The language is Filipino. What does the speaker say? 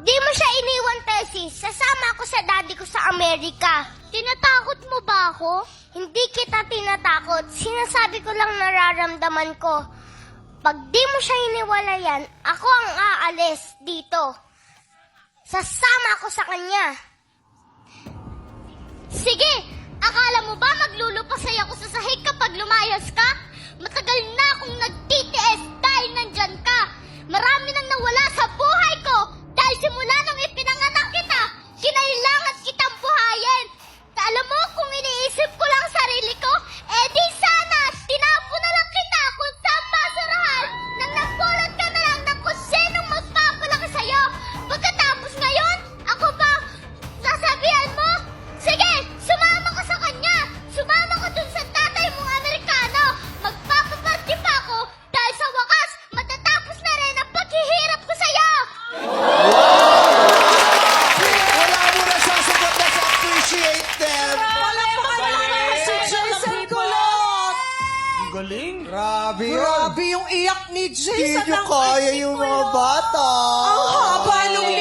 di mo siya iniwan, Tessie, sasama ako sa daddy ko sa Amerika. Tinatakot mo ba ako? Hindi kita tinatakot. Sinasabi ko lang nararamdaman ko. Pag di mo siya iniwalayan, ako ang aalis dito. Sasama ako sa kanya. Sige, akala mo ba maglulupasay ako sa sahig kapag lumayas ka? Matagal na akong nagtitiis dahil nandyan ka. Marami nang nawala sa buhay ko dahil simula nung ipinanganak kita, kinailangan kitang buhayin. Alam mo, kung iniisip ko lang sarili ko, di sana, tinapo na lang kita kung saan basurahan nang nagpulot ka na lang ng kung sinong magpapalaki sa'yo. Pagkatapos ngayon, ako ba sasabihan mo? Sige, sumama ka sa kanya. Sumama ka dun sa tatay mong Amerikano. Magpapaparty pa ako dahil sa wakas, matatapos na rin ang paghihirap ko sa'yo. Wala mo na sasagot na sa appreciate them. Galing. Grabe yun. Grabe yung iyak ni Jason. Hindi nyo kaya yung mga bata. Ang haba nung